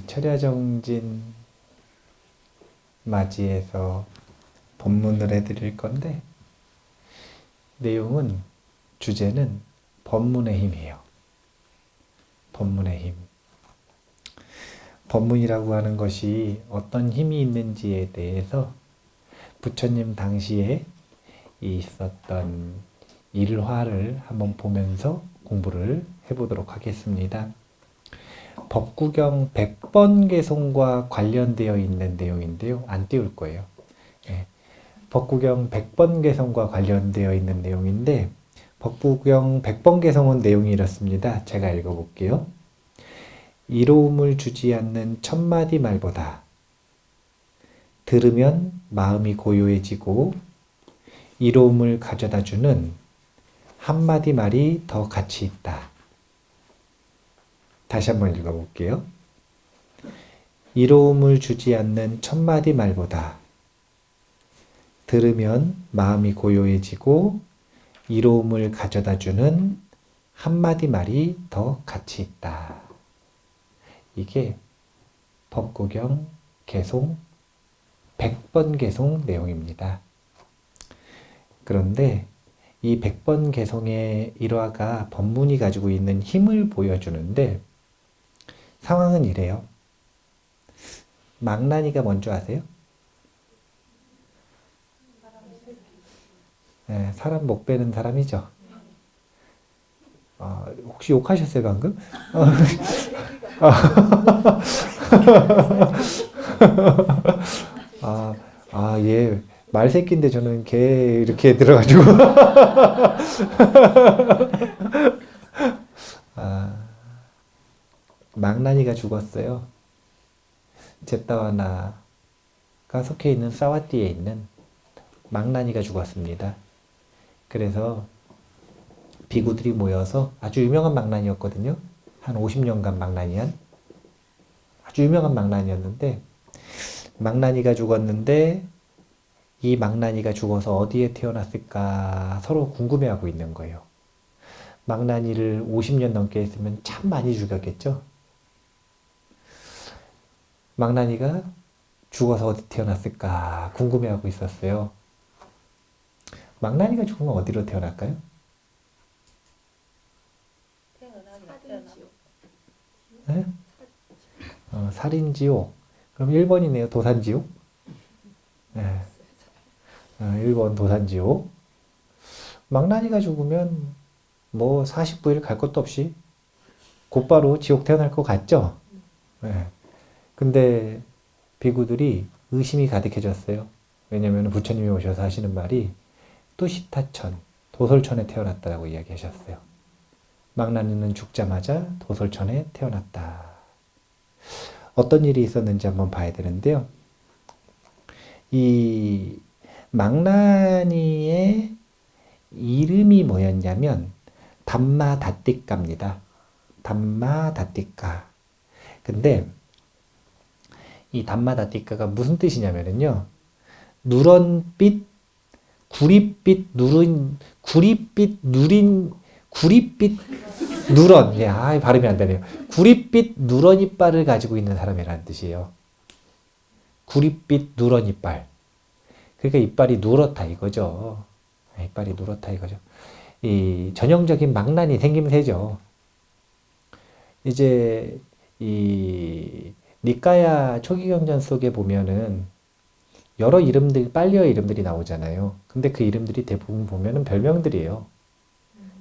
철야정진 맞이해서 법문을 해드릴 건데, 내용은, 주제는 법문의 힘이에요. 법문의 힘. 법문이라고 하는 것이 어떤 힘이 있는지에 대해서 부처님 당시에 있었던 일화를 한번 보면서 공부를 해보도록 하겠습니다. 법구경 100번 개송과 관련되어 있는 내용인데요. 안 띄울 거예요. 예. 법구경 100번 개송과 관련되어 있는 내용인데, 법구경 100번 개송은 내용이 이렇습니다. 제가 읽어볼게요. 이로움을 주지 않는 천마디 말보다 들으면 마음이 고요해지고 이로움을 가져다 주는 한마디 말이 더 가치 있다. 다시 한번 읽어볼게요. 이로움을 주지 않는 천마디 말보다 들으면 마음이 고요해지고 이로움을 가져다 주는 한마디 말이 더 가치 있다. 이게 법구경 개송 100번 개송 내용입니다. 그런데 이 100번 개송의 일화가 법문이 가지고 있는 힘을 보여주는데, 상황은 이래요. 망나니가 뭔지 아세요? 네, 사람 목 베는 사람이죠. 혹시 욕하셨어요 방금? 예. 말새끼인데 저는 개 이렇게 들어가지고 망나니가 죽었어요. 잿다와나가 속해 있는 사와띠에 있는 망나니가 죽었습니다. 그래서 비구들이 모여서, 아주 유명한 망나니였거든요. 한 50년간 망나니한 아주 유명한 망나니였는데, 망나니가 죽었는데 이 망나니가 죽어서 어디에 태어났을까 서로 궁금해하고 있는 거예요. 망나니를 50년 넘게 했으면 참 많이 죽였겠죠. 망나니가 죽어서 어디 태어났을까 궁금해하고 있었어요. 망나니가 죽으면 어디로 태어날까요? 네? 살인지옥. 그럼 1번이네요. 도산지옥. 네. 1번 도산지옥. 망나니가 죽으면 뭐 49일 갈 것도 없이 곧바로 지옥 태어날 것 같죠? 네. 근데 비구들이 의심이 가득해졌어요. 왜냐면 부처님이 오셔서 하시는 말이 뚜시타천, 도솔천에 태어났다고 이야기하셨어요. 망나니는 죽자마자 도솔천에 태어났다. 어떤 일이 있었는지 한번 봐야 되는데요. 이 망나니의 이름이 뭐였냐면 담마다띠까입니다. 담마다띠까. 근데 이 담마다띠까가 무슨 뜻이냐면요. 누런빛, 구릿빛, 누런. 예, 발음이 안 되네요. 구릿빛 누런 이빨을 가지고 있는 사람이라는 뜻이에요. 구릿빛 누런 이빨. 그러니까 이빨이 누렇다 이거죠. 이빨이 누렇다 이거죠. 이 전형적인 망나니 생김새죠. 이제 이 니까야 초기경전 속에 보면은 여러 이름들, 빨리어의 이름들이 나오잖아요. 근데 그 이름들이 대부분 보면은 별명들이에요.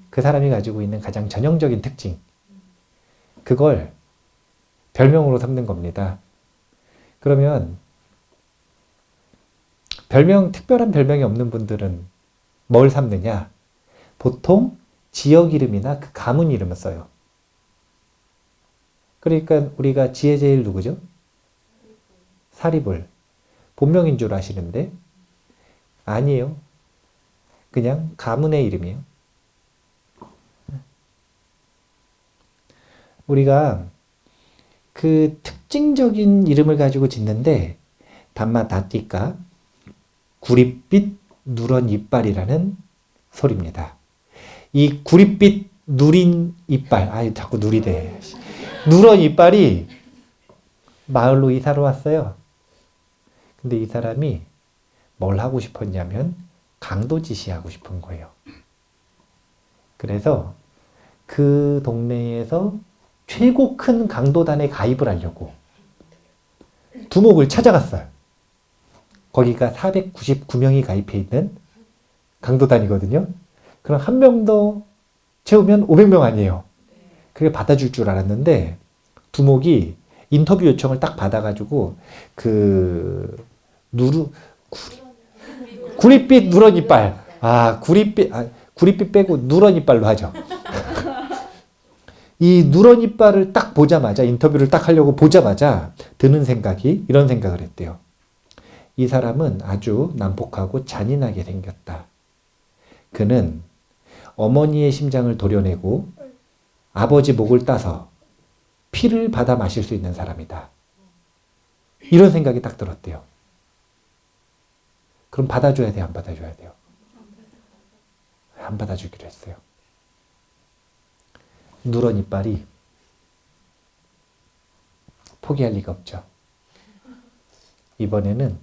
그 사람이 가지고 있는 가장 전형적인 특징. 그걸 별명으로 삼는 겁니다. 그러면 특별한 별명이 없는 분들은 뭘 삼느냐? 보통 지역 이름이나 그 가문 이름을 써요. 그러니까 우리가 지혜제일 누구죠? 사리불. 본명인 줄 아시는데 아니에요. 그냥 가문의 이름이에요. 우리가 그 특징적인 이름을 가지고 짓는데 담마다띠까, 구릿빛 누런 이빨이라는 소리입니다. 이 구릿빛 누린 이빨, 자꾸 누리대. 누런 이빨이 마을로 이사를 왔어요. 근데 이 사람이 뭘 하고 싶었냐면 강도짓이 하고 싶은 거예요. 그래서 그 동네에서 최고 큰 강도단에 가입을 하려고 두목을 찾아갔어요. 거기가 499명이 가입해 있는 강도단이거든요. 그럼 한 명 더 채우면 500명 아니에요. 그게 받아줄 줄 알았는데 두목이 인터뷰 요청을 딱 받아가지고 구릿빛 누런이빨. 구릿빛 빼고 누런이빨로 하죠. 이 누런이빨을 딱 보자마자, 인터뷰를 딱 하려고 보자마자 드는 생각이 이런 생각을 했대요. 이 사람은 아주 난폭하고 잔인하게 생겼다. 그는 어머니의 심장을 도려내고 아버지 목을 따서 피를 받아 마실 수 있는 사람이다. 이런 생각이 딱 들었대요. 그럼 받아줘야 돼요? 안 받아줘야 돼요? 안 받아주기로 했어요. 누런 이빨이 포기할 리가 없죠. 이번에는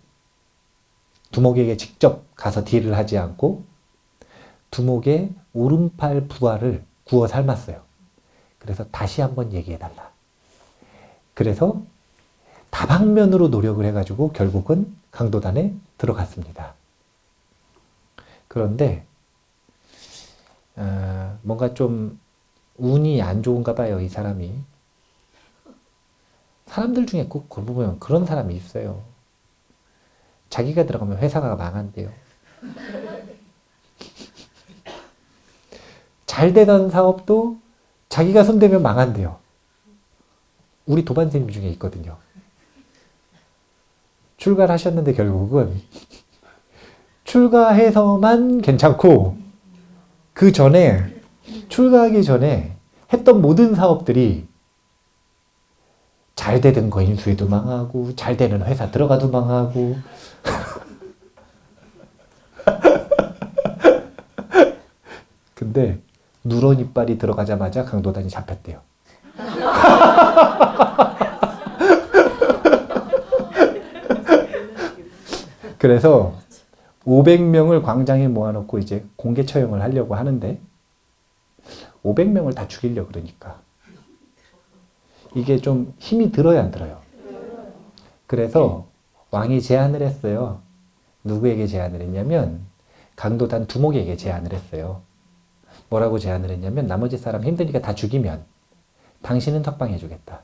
두목에게 직접 가서 딜을 하지 않고 두목의 오른팔 부하를 구워 삶았어요. 그래서 다시 한번 얘기해달라. 그래서 다방면으로 노력을 해가지고 결국은 강도단에 들어갔습니다. 그런데 뭔가 좀 운이 안 좋은가 봐요, 이 사람이. 사람들 중에 꼭 보면 그런 사람이 있어요. 자기가 들어가면 회사가 망한대요. 잘 되던 사업도 자기가 손대면 망한대요. 우리 도반생님 중에 있거든요. 출가를 하셨는데 결국은 출가해서만 괜찮고 그 전에 출가하기 전에 했던 모든 사업들이 잘 되던 거 인수해도 망하고 잘 되는 회사 들어가도 망하고 근데 누런 이빨이 들어가자마자 강도단이 잡혔대요. 그래서 500명을 광장에 모아놓고 이제 공개 처형을 하려고 하는데 500명을 다 죽이려고 그러니까 이게 좀 힘이 들어야 안 들어요. 그래서 왕이 제안을 했어요. 누구에게 제안을 했냐면 강도단 두목에게 제안을 했어요. 뭐라고 제안을 했냐면 나머지 사람 힘드니까 다 죽이면 당신은 석방해 주겠다.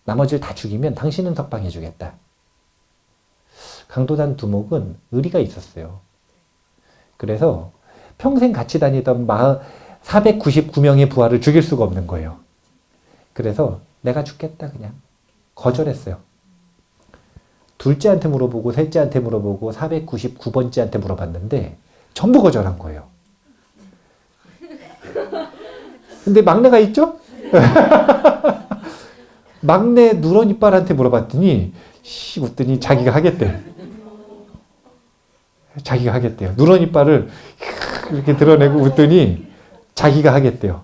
나머지를 다 죽이면 당신은 석방해 주겠다. 강도단 두목은 의리가 있었어요. 그래서 평생 같이 다니던 499명의 부하를 죽일 수가 없는 거예요. 그래서 내가 죽겠다 그냥 거절했어요. 둘째한테 물어보고 셋째한테 물어보고 499번째한테 물어봤는데 전부 거절한 거예요. 근데 막내가 있죠? 막내 누런 이빨한테 물어봤더니 웃더니 자기가 하겠대. 자기가 하겠대요. 누런 이빨을 이렇게 드러내고 웃더니 자기가 하겠대요.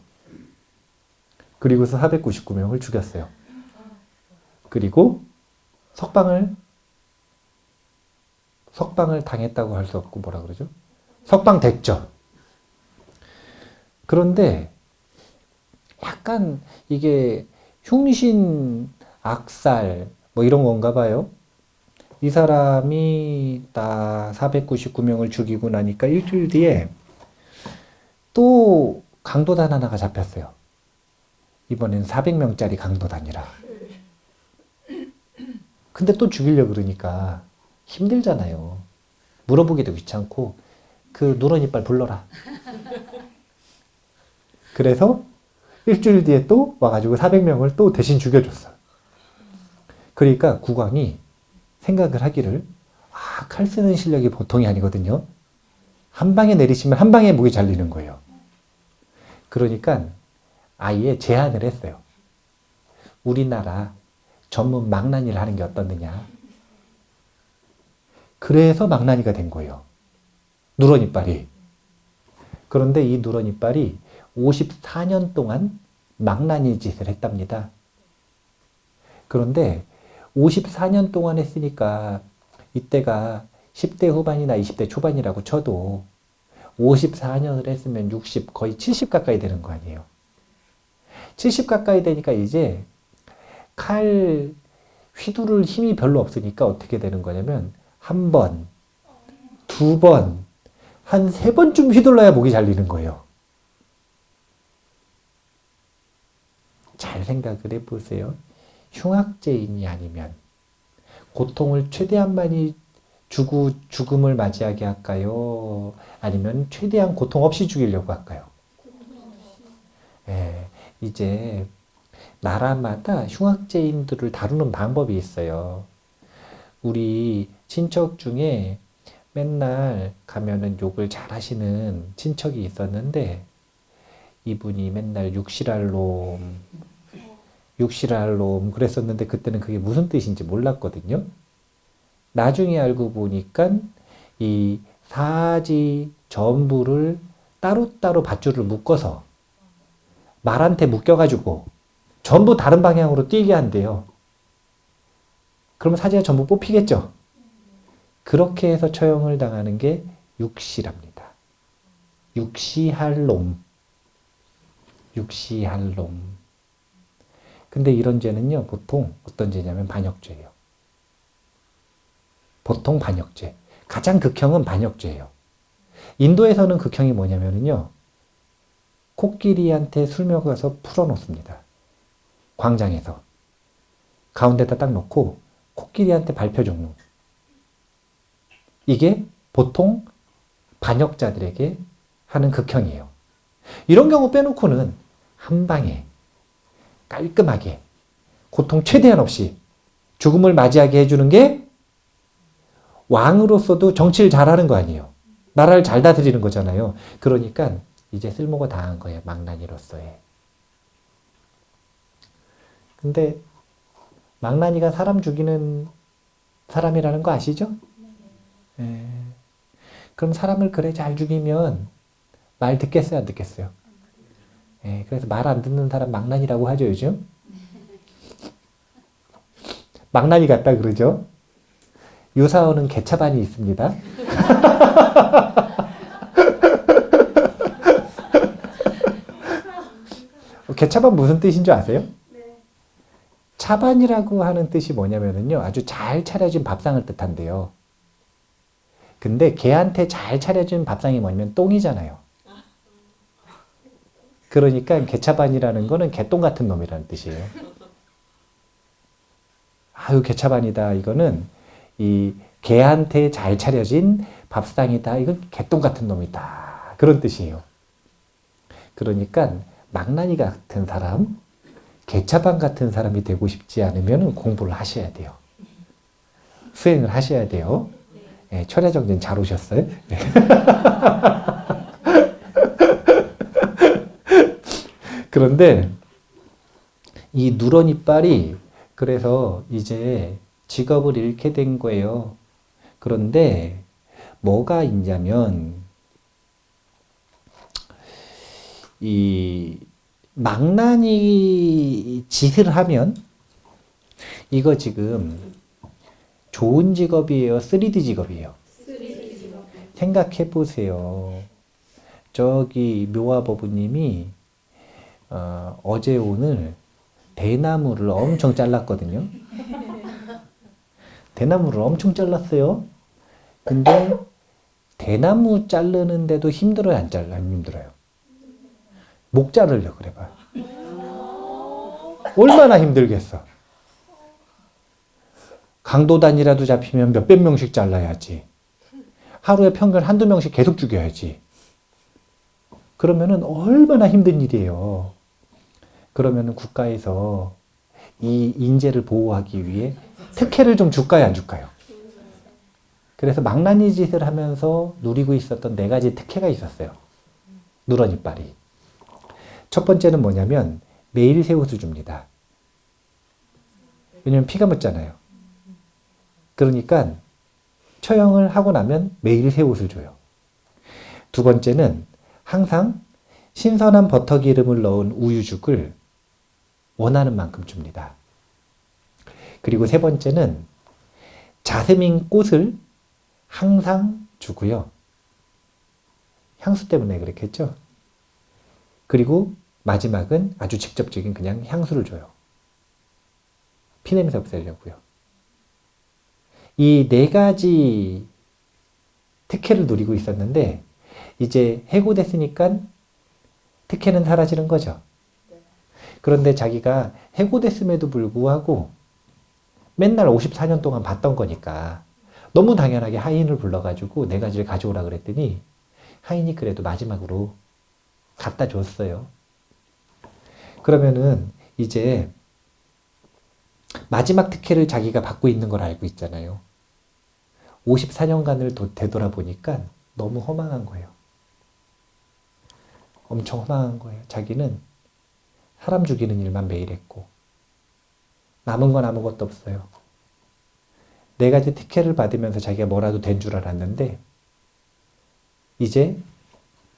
그리고서 499명을 죽였어요. 그리고 석방을 당했다고 할 수 없고 뭐라 그러죠? 석방됐죠. 그런데 약간 이게 흉신, 악살 뭐 이런 건가 봐요. 이 사람이 다 499명을 죽이고 나니까 일주일 뒤에 또 강도단 하나가 잡혔어요. 이번엔 400명짜리 강도단이라. 근데 또 죽이려고 그러니까 힘들잖아요. 물어보기도 귀찮고 그 누런 이빨 불러라. 그래서 일주일 뒤에 또 와가지고 400명을 또 대신 죽여줬어요. 그러니까 국왕이 생각을 하기를 칼 쓰는 실력이 보통이 아니거든요. 한 방에 내리시면 한 방에 목이 잘리는 거예요. 그러니까 아예 제안을 했어요. 우리나라 전문 망나니를 하는 게 어떻느냐. 그래서 망나니가 된 거예요. 누런 이빨이. 그런데 이 누런 이빨이 54년 동안 망나니 짓을 했답니다. 그런데 54년 동안 했으니까 이때가 10대 후반이나 20대 초반이라고 쳐도 54년을 했으면 60, 거의 70 가까이 되는 거 아니에요. 70 가까이 되니까 이제 칼 휘두를 힘이 별로 없으니까 어떻게 되는 거냐면 한 번, 두 번, 한 세 번쯤 휘둘러야 목이 잘리는 거예요. 잘 생각을 해보세요. 흉악죄인이 아니면 고통을 최대한 많이 주고 죽음을 맞이하게 할까요? 아니면 최대한 고통 없이 죽이려고 할까요? 예, 이제 나라마다 흉악죄인들을 다루는 방법이 있어요. 우리 친척 중에 맨날 가면은 욕을 잘 하시는 친척이 있었는데 이분이 맨날 육실할 놈, 육실할 놈 그랬었는데 그때는 그게 무슨 뜻인지 몰랐거든요. 나중에 알고 보니까 이 사지 전부를 따로따로 밧줄을 묶어서 말한테 묶여가지고 전부 다른 방향으로 뛰게 한대요. 그러면 사지가 전부 뽑히겠죠? 그렇게 해서 처형을 당하는 게 육시랍니다. 육시할 놈. 육시할 놈. 근데 이런 죄는요, 보통 어떤 죄냐면 반역죄예요. 보통 반역죄. 가장 극형은 반역죄예요. 인도에서는 극형이 뭐냐면요, 코끼리한테 술 먹어서 풀어놓습니다. 광장에서. 가운데다 딱 놓고 코끼리한테 발표 종료. 이게 보통 반역자들에게 하는 극형이에요. 이런 경우 빼놓고는 한 방에 깔끔하게 고통 최대한 없이 죽음을 맞이하게 해주는 게 왕으로서도 정치를 잘하는 거 아니에요. 나라를 잘 다스리는 거잖아요. 그러니까 이제 쓸모가 다한 거예요. 망나니로서의. 근데 망나니가 사람 죽이는 사람이라는 거 아시죠? 예. 그럼 사람을 그래 잘 죽이면 말 듣겠어요, 안 듣겠어요? 예. 그래서 말 안 듣는 사람 망나니라고 하죠, 요즘? 망나니 같다 그러죠? 요사오는 개차반이 있습니다. 개차반 무슨 뜻인 줄 아세요? 차반이라고 하는 뜻이 뭐냐면요, 아주 잘 차려진 밥상을 뜻한대요. 근데 개한테 잘 차려진 밥상이 뭐냐면 똥이잖아요. 그러니까 개차반이라는 거는 개똥 같은 놈이라는 뜻이에요. 아유, 개차반이다. 이거는 이 개한테 잘 차려진 밥상이다. 이건 개똥 같은 놈이다. 그런 뜻이에요. 그러니까 망나니 같은 사람, 개차반 같은 사람이 되고 싶지 않으면 공부를 하셔야 돼요. 수행을 하셔야 돼요. 네, 철야정진 잘 오셨어요? 네. 그런데 이 누런 이빨이 그래서 이제 직업을 잃게 된 거예요. 그런데 뭐가 있냐면 이 망나니 짓을 하면 이거 지금 좋은 직업이에요? 3D 직업이에요? 3D 직업. 생각해 보세요. 저기 묘화버부님이 어제 오늘 대나무를 엄청 잘랐거든요. 대나무를 엄청 잘랐어요. 근데 대나무 자르는데도 힘들어요, 안 힘들어요? 목 자르려고 그래봐요. 얼마나 힘들겠어. 강도단이라도 잡히면 몇백 명씩 잘라야지. 하루에 평균 한두 명씩 계속 죽여야지. 그러면은 얼마나 힘든 일이에요. 그러면은 국가에서 이 인재를 보호하기 위해 특혜를 좀 줄까요, 안 줄까요? 그래서 망나니 짓을 하면서 누리고 있었던 4가지 특혜가 있었어요. 누런 이빨이. 첫 번째는 뭐냐면 매일 새 옷을 줍니다. 왜냐면 피가 묻잖아요. 그러니까 처형을 하고 나면 매일 새 옷을 줘요. 두 번째는 항상 신선한 버터 기름을 넣은 우유죽을 원하는 만큼 줍니다. 그리고 세 번째는 자스민 꽃을 항상 주고요. 향수 때문에 그렇겠죠. 그리고 마지막은 아주 직접적인 그냥 향수를 줘요. 피냄새 없애려고요. 이 네 가지 특혜를 누리고 있었는데 이제 해고됐으니까 특혜는 사라지는 거죠. 그런데 자기가 해고됐음에도 불구하고 맨날 54년 동안 봤던 거니까 너무 당연하게 하인을 불러가지고 네 가지를 가져오라 그랬더니 하인이 그래도 마지막으로 갖다 줬어요. 그러면은 이제 마지막 특혜를 자기가 받고 있는 걸 알고 있잖아요. 54년간을 되돌아보니까 너무 허망한 거예요. 엄청 허망한 거예요. 자기는 사람 죽이는 일만 매일 했고 남은 건 아무것도 없어요. 네 가지 특혜를 받으면서 자기가 뭐라도 된 줄 알았는데 이제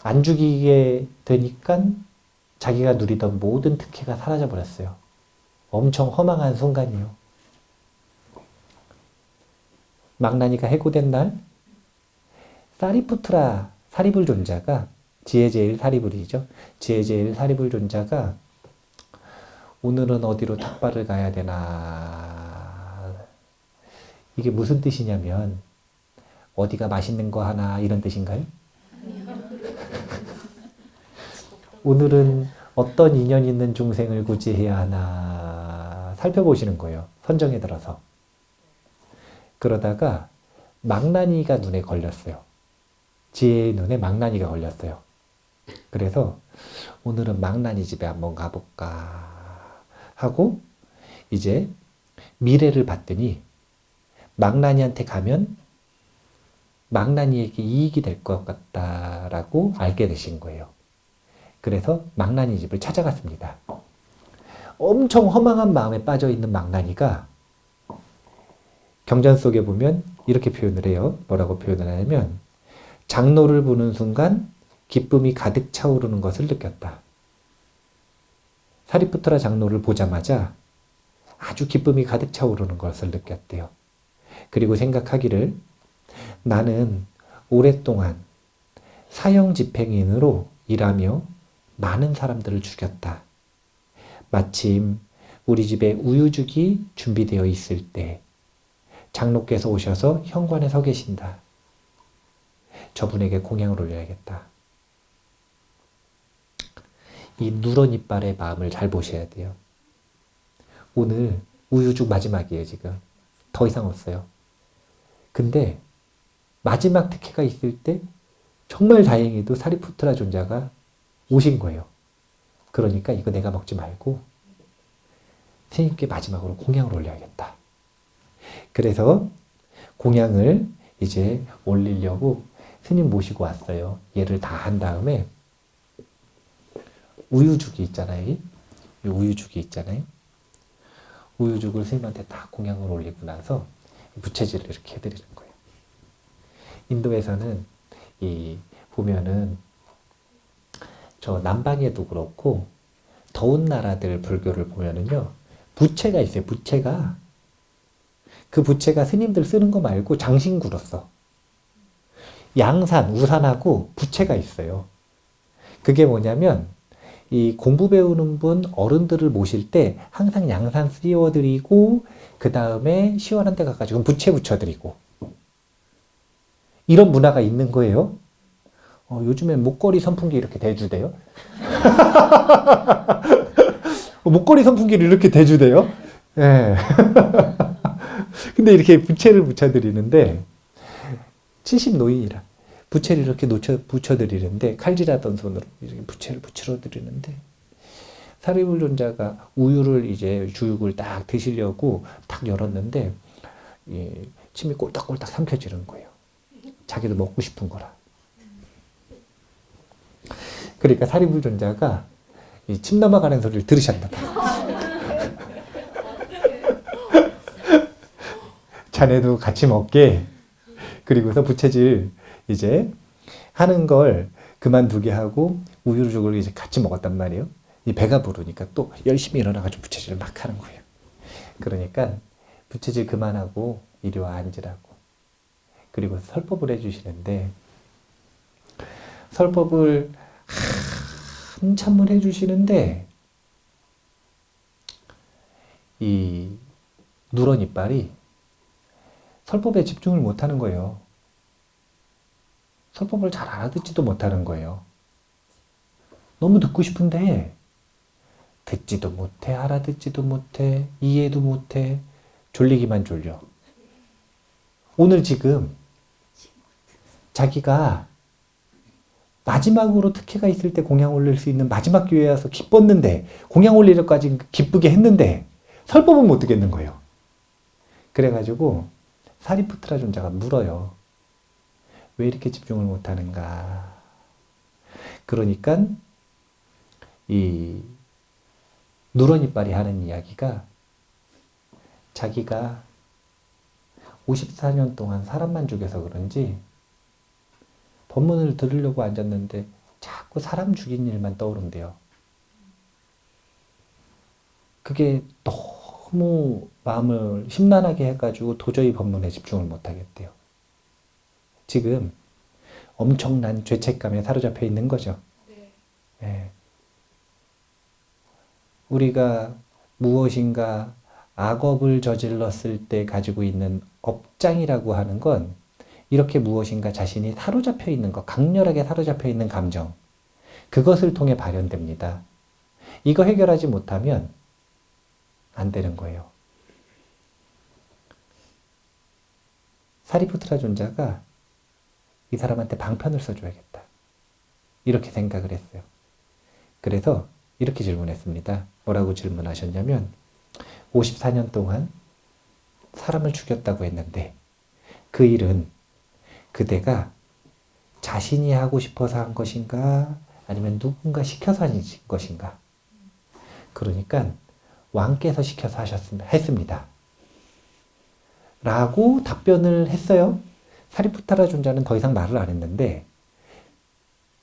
안 죽이게 되니까 자기가 누리던 모든 특혜가 사라져 버렸어요. 엄청 허망한 순간이요. 망나니가 해고된 날 사리푸트라 사리불 존자가 지혜제일 사리불이죠. 지혜제일 사리불 존자가 오늘은 어디로 탁발을 가야 되나. 이게 무슨 뜻이냐면 어디가 맛있는 거 하나 이런 뜻인가요? 오늘은 어떤 인연 있는 중생을 구제해야 하나 살펴보시는 거예요. 선정에 들어서. 그러다가 망나니가 눈에 걸렸어요. 지혜의 눈에 망나니가 걸렸어요. 그래서 오늘은 망나니 집에 한번 가볼까 하고 이제 미래를 봤더니 망나니한테 가면 망나니에게 이익이 될 것 같다라고 알게 되신 거예요. 그래서 망나니 집을 찾아갔습니다. 엄청 허망한 마음에 빠져있는 망나니가 경전 속에 보면 이렇게 표현을 해요. 뭐라고 표현을 하냐면 장로를 보는 순간 기쁨이 가득 차오르는 것을 느꼈다. 사리푸트라 장로를 보자마자 아주 기쁨이 가득 차오르는 것을 느꼈대요. 그리고 생각하기를 나는 오랫동안 사형 집행인으로 일하며 많은 사람들을 죽였다. 마침 우리 집에 우유죽이 준비되어 있을 때 장로께서 오셔서 현관에 서 계신다. 저분에게 공양을 올려야겠다. 이 누런 이빨의 마음을 잘 보셔야 돼요. 오늘 우유죽 마지막이에요, 지금. 더 이상 없어요. 근데 마지막 특혜가 있을 때 정말 다행히도 사리푸트라 존자가 오신 거예요. 그러니까 이거 내가 먹지 말고 스님께 마지막으로 공양을 올려야겠다. 그래서 공양을 이제 올리려고 스님 모시고 왔어요. 얘를 다 한 다음에 우유죽이 있잖아요. 이 우유죽이 있잖아요. 우유죽을 스님한테 다 공양을 올리고 나서 부채질을 이렇게 해드리는 거예요. 인도에서는 보면은 저 남방에도 그렇고 더운 나라들 불교를 보면은요 부채가 있어요. 부채가 그 부채가 스님들 쓰는 거 말고 장신구로서 양산, 우산하고 부채가 있어요. 그게 뭐냐면 이 공부 배우는 분 어른들을 모실 때 항상 양산 씌워드리고 그 다음에 시원한 데 가가지고 부채 붙여드리고 이런 문화가 있는 거예요. 요즘에 목걸이 선풍기 이렇게 대주대요. 목걸이 선풍기를 이렇게 대주대요. 예. 근데 이렇게 부채를 붙여드리는데 70노인이라 부채를 이렇게 붙여드리는데 칼질하던 손으로 이렇게 부채를 붙여드리는데 사리불 존자가 우유를 이제 주육을 딱 드시려고 딱 열었는데 침이 꼴딱꼴딱 삼켜지는 거예요. 자기도 먹고 싶은 거라. 그러니까 사리불 존자가 이 침 넘어가는 소리를 들으셨나 봐. 자네도 같이 먹게. 그리고서 부채질 이제 하는 걸 그만두게 하고 우유죽을 이제 같이 먹었단 말이에요. 이 배가 부르니까 또 열심히 일어나가지고 부채질을 막 하는 거예요. 그러니까 부채질 그만하고 이리 와 앉으라고. 그리고 설법을 해주시는데 설법을 한참을 해주시는데 이 누런 이빨이 설법에 집중을 못하는 거예요. 설법을 잘 알아듣지도 못하는 거예요. 너무 듣고 싶은데 듣지도 못해, 알아듣지도 못해, 이해도 못해, 졸리기만 졸려. 오늘 지금 자기가 마지막으로 특혜가 있을 때 공양 올릴 수 있는 마지막 기회에 와서 기뻤는데 공양 올리려까지 기쁘게 했는데 설법은 못 듣겠는 거예요. 그래가지고 사리푸트라 존자가 물어요. 왜 이렇게 집중을 못하는가? 그러니까 이 누런이빨이 하는 이야기가 자기가 54년 동안 사람만 죽여서 그런지 법문을 들으려고 앉았는데 자꾸 사람 죽인 일만 떠오른대요. 그게 너무 마음을 심란하게 해가지고 도저히 법문에 집중을 못하겠대요. 지금 엄청난 죄책감에 사로잡혀 있는 거죠. 네. 우리가 무엇인가 악업을 저질렀을 때 가지고 있는 업장이라고 하는 건 이렇게 무엇인가 자신이 사로잡혀 있는 것, 강렬하게 사로잡혀 있는 감정, 그것을 통해 발현됩니다. 이거 해결하지 못하면 안 되는 거예요. 사리푸트라 존자가 이 사람한테 방편을 써줘야겠다. 이렇게 생각을 했어요. 그래서 이렇게 질문했습니다. 뭐라고 질문하셨냐면 54년 동안 사람을 죽였다고 했는데 그 일은 그대가 자신이 하고 싶어서 한 것인가 아니면 누군가 시켜서 한 것인가. 그러니까 왕께서 시켜서 했습니다. 라고 답변을 했어요. 사리푸트라 존자는 더 이상 말을 안 했는데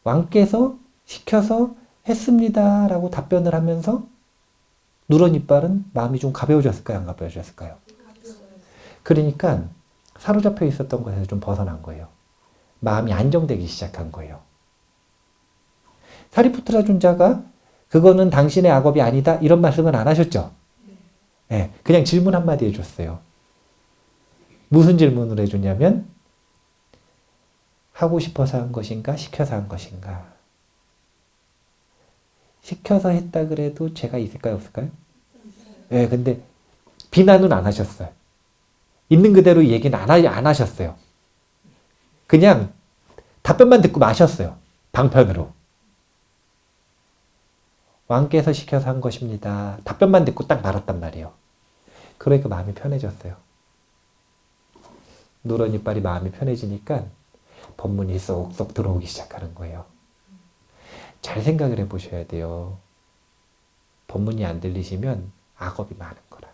왕께서 시켜서 했습니다 라고 답변을 하면서 누런 이빨은 마음이 좀 가벼워졌을까요? 안 가벼워졌을까요? 그러니까 사로잡혀 있었던 것에서 좀 벗어난 거예요. 마음이 안정되기 시작한 거예요. 사리푸트라 존자가 그거는 당신의 악업이 아니다 이런 말씀은 안 하셨죠? 네, 그냥 질문 한마디 해줬어요. 무슨 질문을 해줬냐면 하고 싶어서 한 것인가 시켜서 한 것인가. 시켜서 했다 그래도 죄가 있을까요 없을까요? 네, 근데 비난은 안 하셨어요. 있는 그대로 얘기는 안 하셨어요. 그냥 답변만 듣고 마셨어요. 방편으로. 왕께서 시켜서 한 것입니다. 답변만 듣고 딱 말았단 말이에요. 그러니까 마음이 편해졌어요. 누런 이빨이 마음이 편해지니까 법문이 쏙쏙 들어오기 시작하는 거예요. 잘 생각을 해보셔야 돼요. 법문이 안 들리시면 악업이 많은 거라.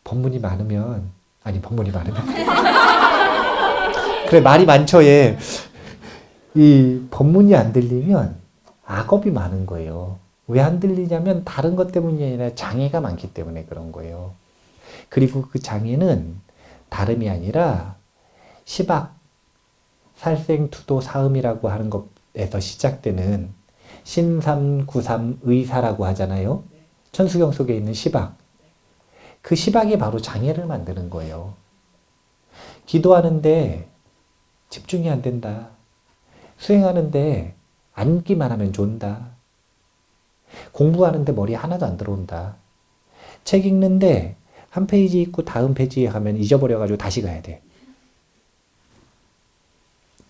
법문이 많으면 그래 말이 많죠. 예. 이 법문이 안 들리면 악업이 많은 거예요. 왜 안 들리냐면 다른 것 때문이 아니라 장애가 많기 때문에 그런 거예요. 그리고 그 장애는 다름이 아니라 시박, 살생투도 사음이라고 하는 것에서 시작되는 신삼구삼의사라고 하잖아요. 천수경 속에 있는 시박. 그 시박이 바로 장애를 만드는 거예요. 기도하는데 집중이 안 된다. 수행하는데 앉기만 하면 존다. 공부하는데 머리 하나도 안 들어온다. 책 읽는데 한 페이지 읽고 다음 페이지에 가면 잊어버려가지고 다시 가야 돼.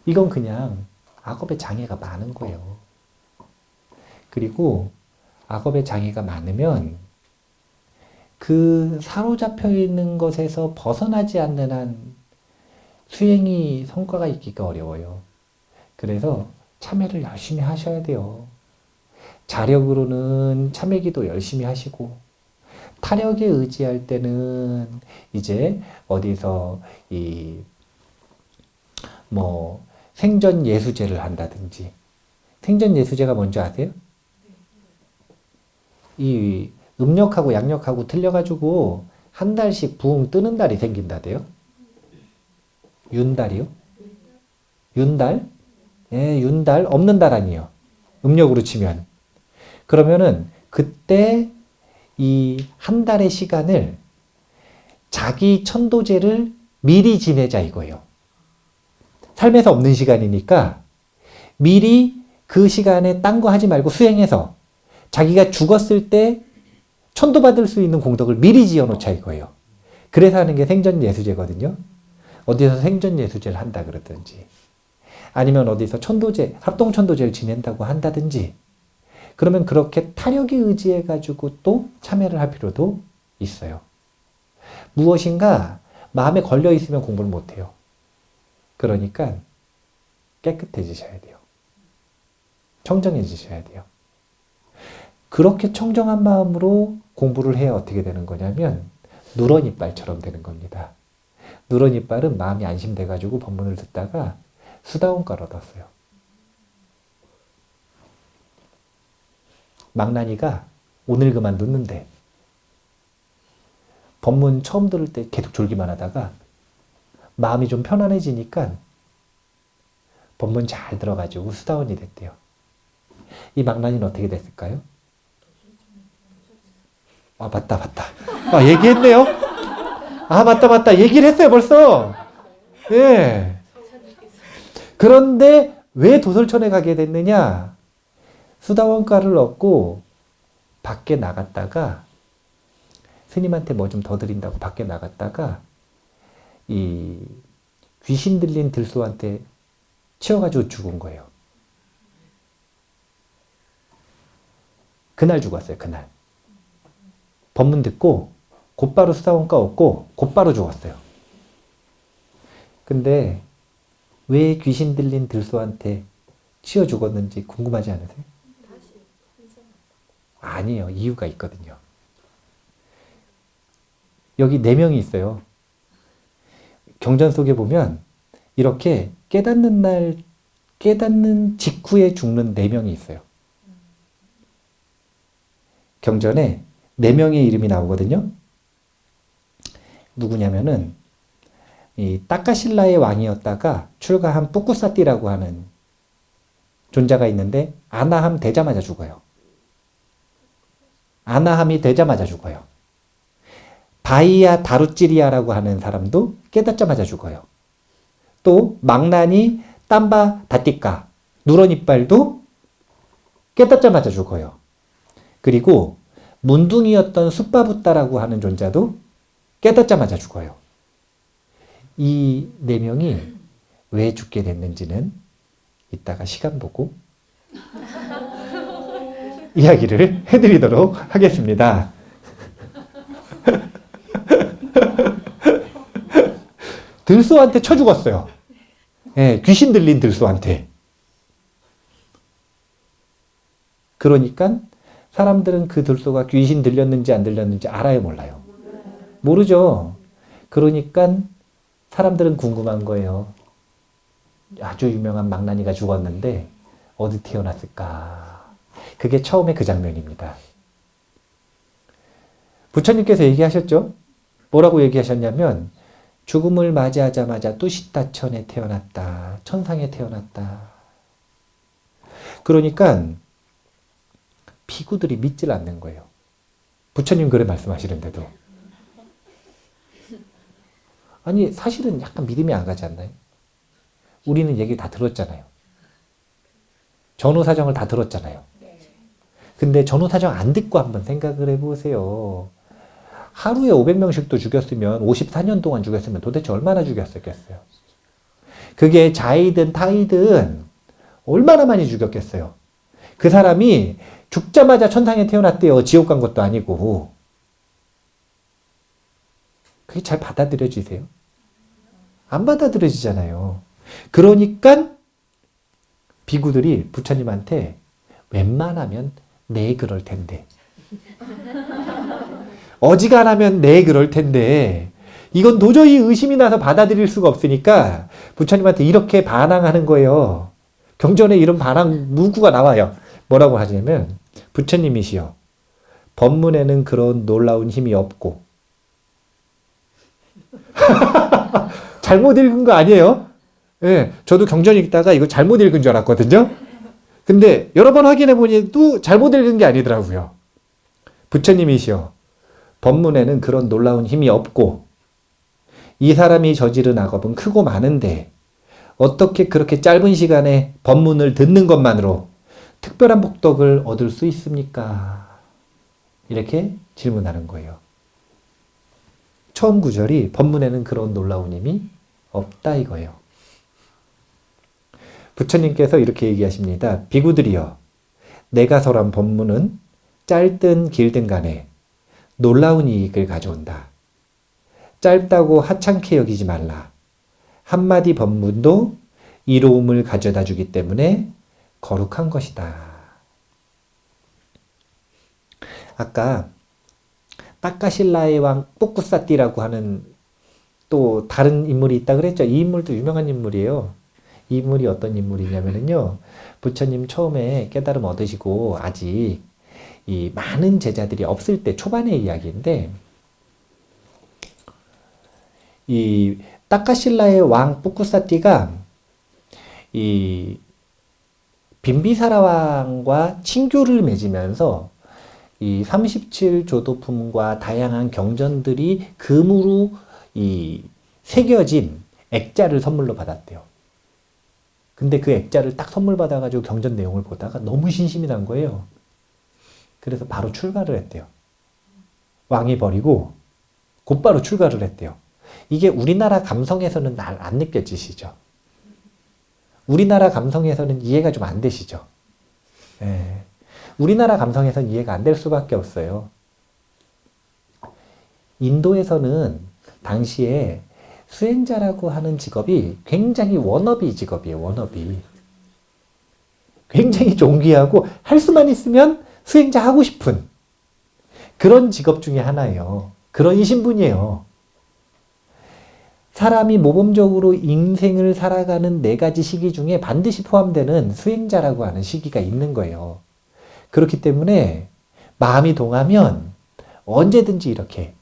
이건 그냥 악업의 장애가 많은 거예요. 그리고 악업의 장애가 많으면 그 사로잡혀 있는 것에서 벗어나지 않는 한 수행이 성과가 있기가 어려워요. 그래서 참회를 열심히 하셔야 돼요. 자력으로는 참회기도 열심히 하시고 타력에 의지할 때는 이제 어디서 생전 예수제를 한다든지. 생전 예수제가 뭔지 아세요? 이 음력하고 양력하고 틀려가지고 한 달씩 붕 뜨는 달이 생긴다대요. 윤달이요? 윤달? 예, 윤달 없는 달 아니에요. 음력으로 치면. 그러면은 그때 이 한 달의 시간을 자기 천도제를 미리 지내자 이거예요. 삶에서 없는 시간이니까 미리 그 시간에 딴 거 하지 말고 수행해서 자기가 죽었을 때 천도받을 수 있는 공덕을 미리 지어놓자 이거예요. 그래서 하는 게 생전예수제거든요. 어디서 생전예수제를 한다 그러든지 아니면 어디서 천도제, 합동천도제를 지낸다고 한다든지 그러면 그렇게 타력에 의지해가지고 또 참여를 할 필요도 있어요. 무엇인가 마음에 걸려있으면 공부를 못해요. 그러니까 깨끗해지셔야 돼요. 청정해지셔야 돼요. 그렇게 청정한 마음으로 공부를 해야 어떻게 되는 거냐면 누런이빨처럼 되는 겁니다. 누런이빨은 마음이 안심돼가지고 법문을 듣다가 수다원가를 얻었어요. 망나니가 오늘 그만 듣는데 법문 처음 들을 때 계속 졸기만 하다가 마음이 좀 편안해지니까 법문 잘 들어가지고 수다원이 됐대요. 이 망나니는 어떻게 됐을까요? 아, 맞다. 아, 얘기했네요? 아, 맞다. 얘기를 했어요, 벌써. 예. 그런데 왜 도솔천에 가게 됐느냐? 수다원가를 얻고 밖에 나갔다가 스님한테 뭐 좀 더 드린다고 밖에 나갔다가 이 귀신 들린 들소한테 치여가지고 죽은 거예요. 그날 죽었어요, 그날. 법문 듣고 곧바로 수다원가 얻고 곧바로 죽었어요. 근데 왜 귀신 들린 들소한테 치여 죽었는지 궁금하지 않으세요? 아니에요. 이유가 있거든요. 여기 4명이 있어요. 경전 속에 보면 이렇게 깨닫는 직후에 죽는 4명이 있어요. 경전에 4명의 이름이 나오거든요. 누구냐면은 이 따까실라의 왕이었다가 출가한 뿌꾸사띠라고 하는 존자가 있는데 아나함 되자마자 죽어요. 아나함이 되자마자 죽어요. 바이야 다루찌리아라고 하는 사람도 깨닫자마자 죽어요. 또 망나니 땀바 다띠까 누런이빨도 깨닫자마자 죽어요. 그리고 문둥이였던 숫바붓다라고 하는 존자도 깨닫자마자 죽어요. 이 4명이 왜 죽게 됐는지는 이따가 시간 보고 이야기를 해드리도록 하겠습니다. 들소한테 쳐 죽었어요. 예, 귀신 들린 들소한테. 그러니까 사람들은 그 들소가 귀신 들렸는지 안 들렸는지 알아요, 몰라요? 모르죠. 그러니까 사람들은 궁금한 거예요. 아주 유명한 망나니가 죽었는데 어디 태어났을까? 그게 처음에 그 장면입니다. 부처님께서 얘기하셨죠? 뭐라고 얘기하셨냐면 죽음을 맞이하자마자 뚜시타천에 태어났다. 천상에 태어났다. 그러니까 비구들이 믿질 않는 거예요. 부처님 그래 말씀하시는데도. 아니 사실은 약간 믿음이 안 가지 않나요? 우리는 얘기 다 들었잖아요. 전후사정을 다 들었잖아요. 근데 전후사정 안 듣고 한번 생각을 해보세요. 하루에 500명씩도 죽였으면 54년 동안 죽였으면 도대체 얼마나 죽였었겠어요? 그게 자이든 타이든 얼마나 많이 죽였겠어요? 그 사람이 죽자마자 천상에 태어났대요. 지옥 간 것도 아니고. 그게 잘 받아들여지세요? 안 받아들여지잖아요. 그러니까 비구들이 부처님한테 웬만하면 네 그럴 텐데. 어지간하면 네 그럴 텐데 이건 도저히 의심이 나서 받아들일 수가 없으니까 부처님한테 이렇게 반항하는 거예요. 경전에 이런 반항 문구가 나와요. 뭐라고 하냐면 부처님이시여 법문에는 그런 놀라운 힘이 없고. 잘못 읽은 거 아니에요? 예, 저도 경전 읽다가 이거 잘못 읽은 줄 알았거든요. 근데 여러 번 확인해 보니 또 잘못 읽은 게 아니더라고요. 부처님이시여, 법문에는 그런 놀라운 힘이 없고 이 사람이 저지른 악업은 크고 많은데 어떻게 그렇게 짧은 시간에 법문을 듣는 것만으로 특별한 복덕을 얻을 수 있습니까? 이렇게 질문하는 거예요. 처음 구절이 법문에는 그런 놀라운 힘이 없다 이거예요. 부처님께서 이렇게 얘기하십니다. 비구들이여, 내가 설한 법문은 짧든 길든 간에 놀라운 이익을 가져온다. 짧다고 하찮게 여기지 말라. 한마디 법문도 이로움을 가져다 주기 때문에 거룩한 것이다. 아까 따까실라의 왕 뿌꾸사띠라고 하는 또 다른 인물이 있다 그랬죠. 이 인물도 유명한 인물이에요. 이 인물이 어떤 인물이냐면요. 부처님 처음에 깨달음 얻으시고 아직 이 많은 제자들이 없을 때 초반의 이야기인데, 이 따까실라의 왕 뿌꾸사띠가 이 빈비사라 왕과 친교를 맺으면서 이 37조도품과 다양한 경전들이 금으로 이 새겨진 액자를 선물로 받았대요. 근데 그 액자를 딱 선물 받아가지고 경전 내용을 보다가 너무 신심이 난 거예요. 그래서 바로 출가를 했대요. 왕이 버리고 곧바로 출가를 했대요. 이게 우리나라 감성에서는 안 느껴지시죠? 우리나라 감성에서는 이해가 좀 안 되시죠? 예. 우리나라 감성에서는 이해가 안 될 수밖에 없어요. 인도에서는 당시에 수행자라고 하는 직업이 굉장히 워너비 직업이에요. 워너비. 굉장히 존귀하고 할 수만 있으면 수행자 하고 싶은 그런 직업 중에 하나예요. 그런 신분이에요. 사람이 모범적으로 인생을 살아가는 4가지 시기 중에 반드시 포함되는 수행자라고 하는 시기가 있는 거예요. 그렇기 때문에 마음이 동하면 언제든지 이렇게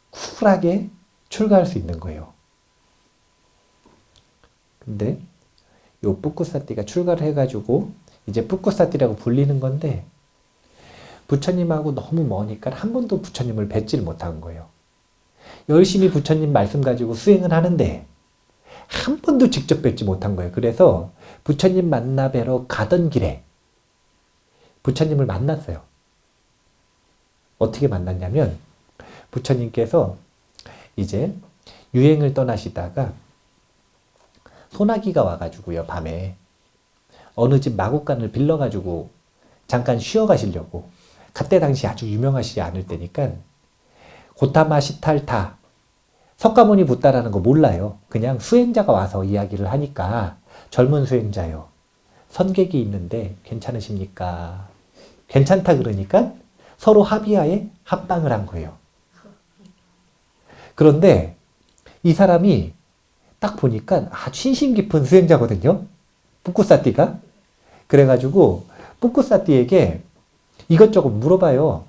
쿨하게 출가할 수 있는 거예요. 근데 요 뿌꾸사띠가 출가를 해가지고 이제 뿌꾸사띠라고 불리는 건데, 부처님하고 너무 머니까 한 번도 부처님을 뵙지를 못한 거예요. 열심히 부처님 말씀 가지고 수행을 하는데 한 번도 직접 뵙지 못한 거예요. 그래서 부처님 만나 뵈러 가던 길에 부처님을 만났어요. 어떻게 만났냐면, 부처님께서 이제 유행을 떠나시다가 소나기가 와가지고요, 밤에 어느 집 마구간을 빌려가지고 잠깐 쉬어 가시려고, 그때 당시 아주 유명하시지 않을 때니까 고타마 시탈타, 석가모니 붓다라는 거 몰라요. 그냥 수행자가 와서 이야기를 하니까 젊은 수행자요, 선객이 있는데 괜찮으십니까? 괜찮다 그러니까 서로 합의하에 합방을 한 거예요. 그런데 이 사람이 딱 보니까 아주 신심 깊은 수행자거든요. 뿌꾸사띠가. 그래가지고 뿌꾸사띠에게 이것저것 물어봐요.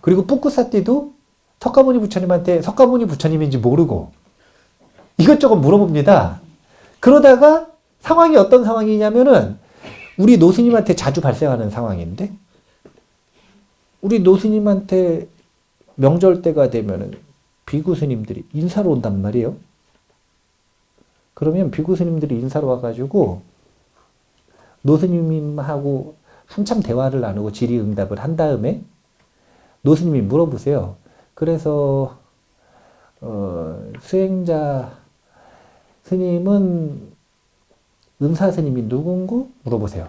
그리고 뿌꾸사띠도 석가모니 부처님한테 석가모니 부처님인지 모르고 이것저것 물어봅니다. 그러다가 상황이 어떤 상황이냐면은 우리 노스님한테 자주 발생하는 상황인데, 우리 노스님한테 명절 때가 되면은 비구 스님들이 인사로 온단 말이에요. 그러면 비구 스님들이 인사로 와가지고 노스님하고 한참 대화를 나누고 질의응답을 한 다음에 노스님이 물어보세요. 그래서 수행자 스님은 은사 스님이 누군고? 물어보세요.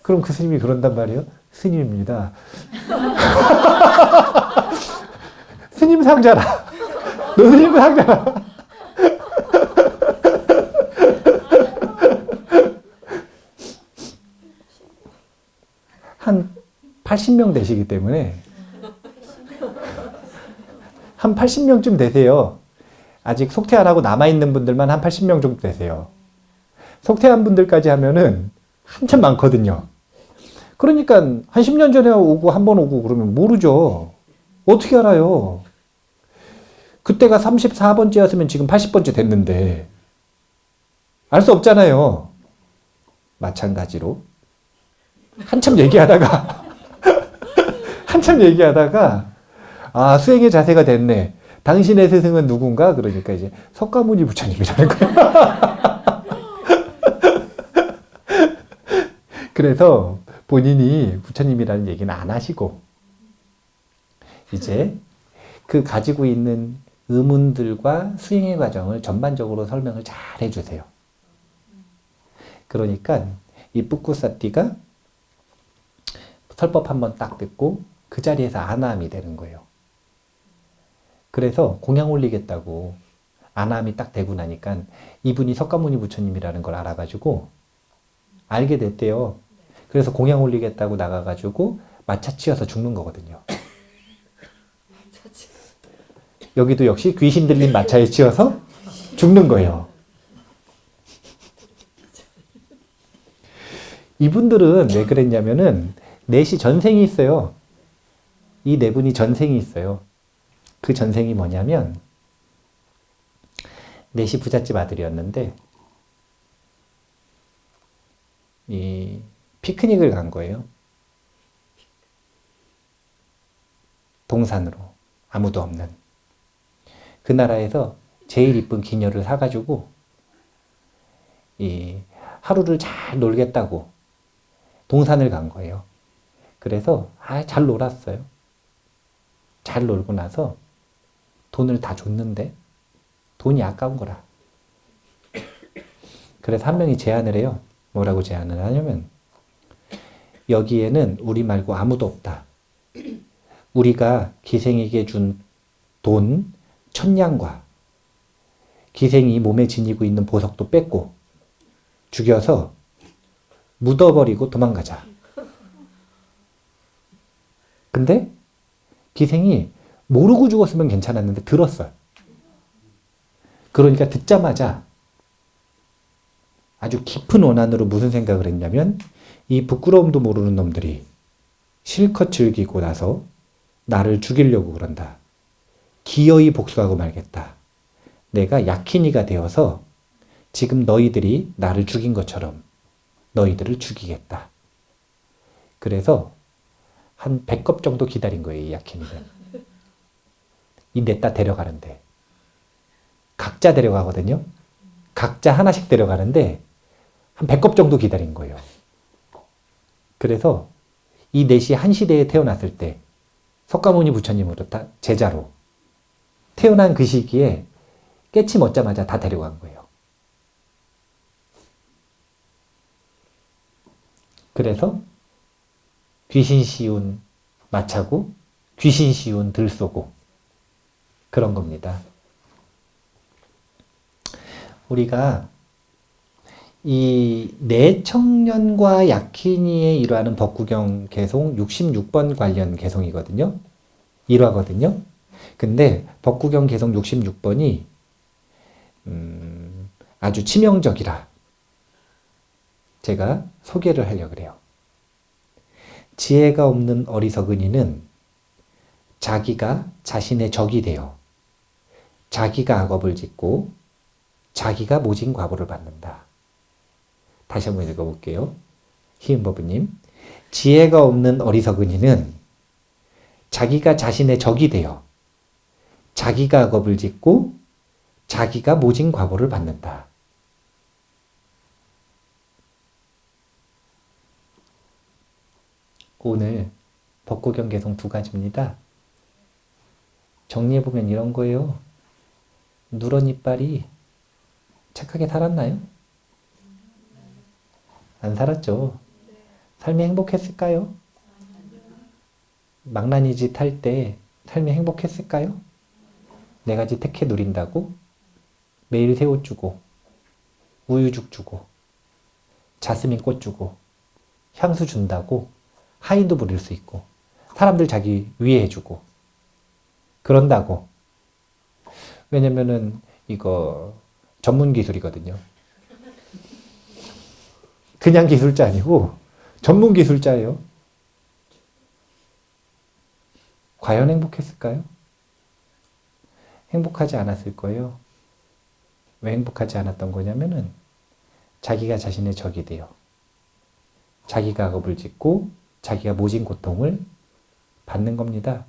그럼 그 스님이 그런단 말이에요. 스님입니다. 스님 상자라. 노스님 상자라. 한 80명 되시기 때문에 한 80명쯤 되세요. 아직 속퇴 안 하고 남아있는 분들만 한 80명 정도 되세요. 속퇴한 분들까지 하면은 한참 많거든요. 그러니까 한 10년 전에 오고 한 번 오고 그러면 모르죠. 어떻게 알아요? 그때가 34번째였으면 지금 80번째 됐는데 알 수 없잖아요. 마찬가지로 한참 얘기하다가 한참 얘기하다가 아 수행의 자세가 됐네. 당신의 스승은 누군가? 그러니까 이제 석가모니 부처님이라는 거예요. 그래서 본인이 부처님이라는 얘기는 안 하시고 이제 그 가지고 있는 의문들과 수행의 과정을 전반적으로 설명을 잘 해주세요. 그러니까 이 뿌꾸사띠가 설법 한번 딱 듣고 그 자리에서 안함이 되는 거예요. 그래서 공양 올리겠다고 안함이 딱 되고 나니까 이분이 석가모니 부처님이라는 걸 알아가지고 알게 됐대요. 그래서 공양 올리겠다고 나가가지고 마차 치여서 죽는 거거든요. 여기도 역시 귀신 들린 마차에 치여서 죽는 거예요. 이분들은 왜 그랬냐면은 넷이 전생이 있어요. 이 네 분이 전생이 있어요. 그 전생이 뭐냐면 넷이 부잣집 아들이었는데 이 피크닉을 간 거예요. 동산으로. 아무도 없는. 그 나라에서 제일 이쁜 기녀를 사가지고 이 하루를 잘 놀겠다고 동산을 간 거예요. 그래서 잘 놀았어요. 잘 놀고 나서 돈을 다 줬는데 돈이 아까운 거라. 그래서 한 명이 제안을 해요. 뭐라고 제안을 하냐면 여기에는 우리 말고 아무도 없다. 우리가 기생에게 준 돈 1000냥과 기생이 몸에 지니고 있는 보석도 뺏고 죽여서 묻어버리고 도망가자. 근데 기생이 모르고 죽었으면 괜찮았는데 들었어요. 그러니까 듣자마자 아주 깊은 원한으로 무슨 생각을 했냐면 이 부끄러움도 모르는 놈들이 실컷 즐기고 나서 나를 죽이려고 그런다. 기어이 복수하고 말겠다. 내가 약hin이가 되어서 지금 너희들이 나를 죽인 것처럼 너희들을 죽이겠다. 그래서 한 100겁 정도 기다린 거예요. 이 약hin이는. 이 넷다 데려가는데. 각자 데려가거든요. 각자 하나씩 데려가는데 한 100겁 정도 기다린 거예요. 그래서 이 넷이 한 시대에 태어났을 때 석가모니 부처님으로 제자로 태어난 그 시기에 깨치 먹자마자 다 데려간 거예요. 그래서 귀신 씌운 마차고 귀신 씌운 들쏘고 그런 겁니다. 우리가 이 내청년과 약hin이에 이루하는 법구경 개송 66번 관련 개송이거든요. 1화거든요. 근데 법구경 개송 66번이 아주 치명적이라 제가 소개를 하려고 그래요. 지혜가 없는 어리석은 이는 자기가 자신의 적이 되어 자기가 악업을 짓고 자기가 모진 과보를 받는다. 다시 한번 읽어볼게요. 희은법부님. 지혜가 없는 어리석은 이는 자기가 자신의 적이 되어 자기가 악업을 짓고 자기가 모진 과보를 받는다. 오늘 법구경 개송 2가지입니다. 정리해보면 이런 거예요. 누런 이빨이 착하게 살았나요? 안 살았죠. 삶이 행복했을까요? 망나니 짓 할 때 삶이 행복했을까요? 4가지 택해 누린다고 매일 새우 주고 우유죽 주고 자스민 꽃 주고 향수 준다고 하인도 부릴 수 있고 사람들 자기 위해해주고 그런다고. 왜냐면은 이거 전문 기술이거든요. 그냥 기술자 아니고 전문 기술자예요. 과연 행복했을까요? 행복하지 않았을 거예요. 왜 행복하지 않았던 거냐면은 자기가 자신의 적이 돼요. 자기가 악업을 짓고 자기가 모진 고통을 받는 겁니다.